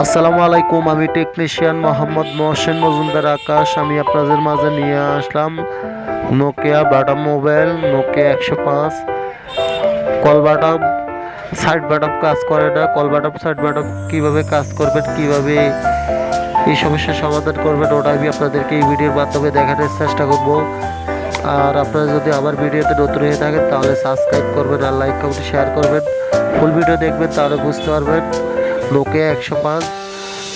আসসালামু আলাইকুম, আমি টেকনিশিয়ান মোহাম্মদ মহসেন মজুমদার আকাশ। আমি আপনাদের মাঝে নিয়ে আসলাম Nokia button mobile Nokia 105। Call button side button কাজ করে না। কল বাটন সাইড বাটন কীভাবে কাজ করবেন, কীভাবে এই সমস্যার সমাধান করবেন, ওটা আমি আপনাদেরকে এই ভিডিওর মাধ্যমে দেখানোর চেষ্টা করব। আর আপনারা যদি আমার ভিডিওতে নতুন হয়ে থাকেন তাহলে সাবস্ক্রাইব করবেন আর লাইক কমেন্ট শেয়ার করবেন। ফুল ভিডিও দেখবেন, তাহলে বুঝতে পারবেন নোকিয়া 105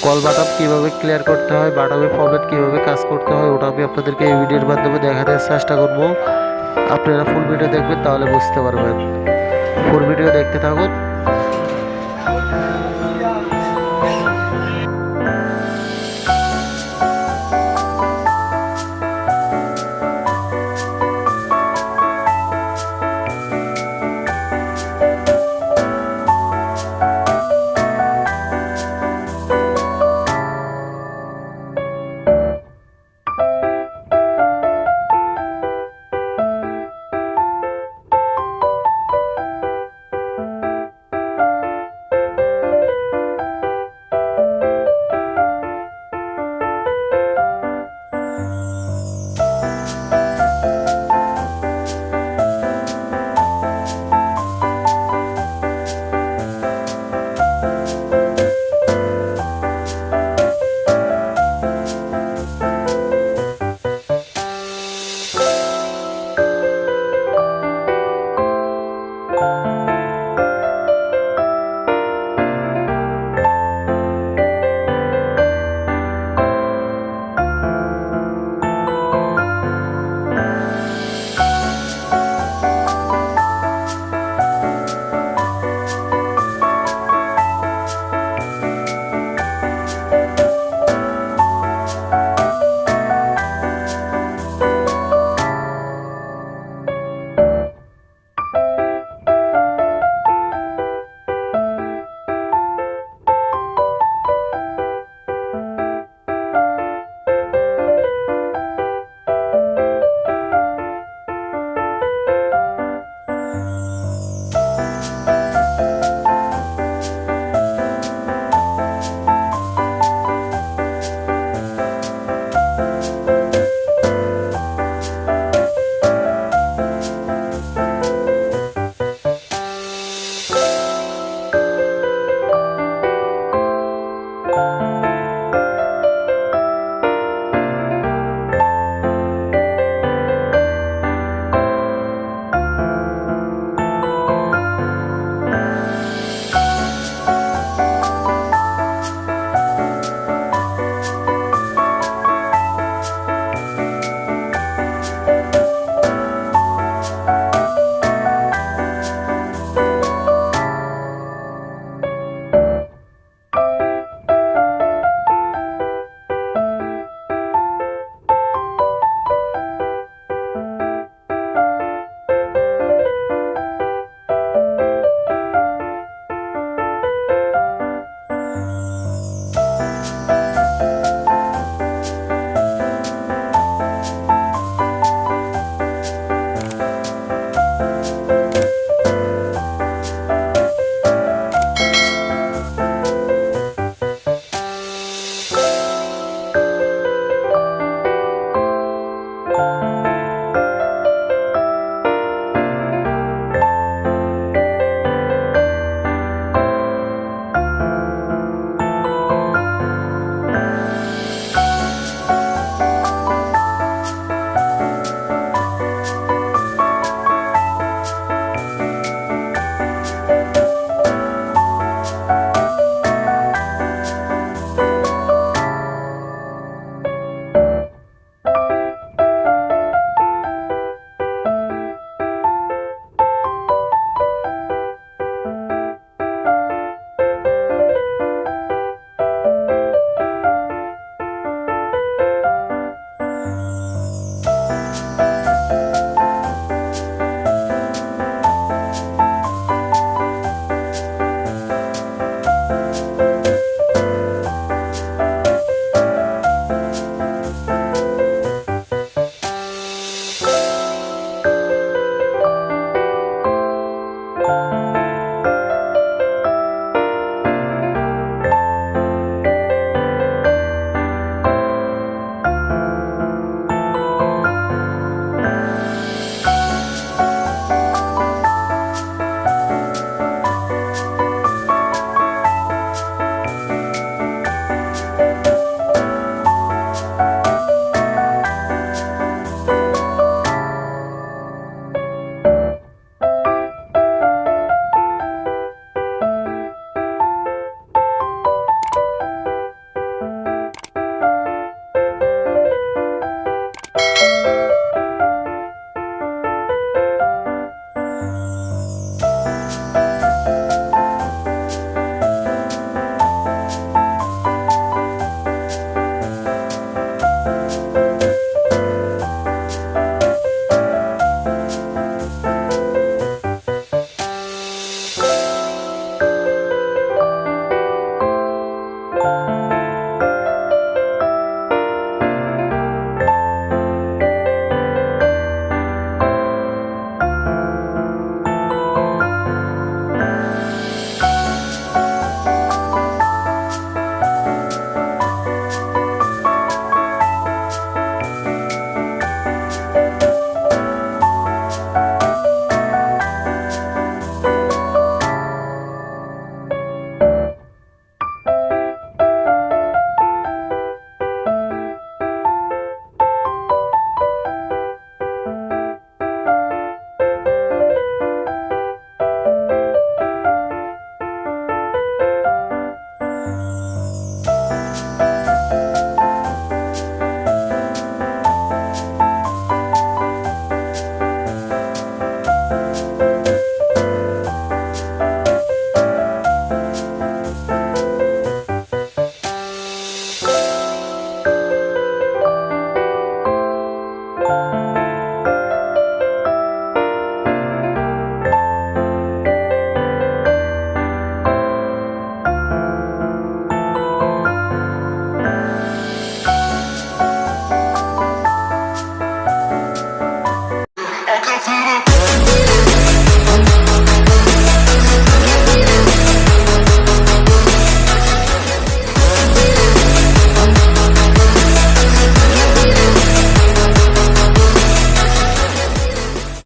কল বাটন কীভাবে ক্লিয়ার করতে হয়, বাটনের ফরম্যাট কীভাবে কাজ করতে হয়, ওটা আমি আপনাদেরকে এই ভিডিওর মাধ্যমে দেখানোর চেষ্টা করব। আপনারা ফুল ভিডিও দেখবেন, তাহলে বুঝতে পারবেন। ফুল ভিডিও দেখতে থাকুন।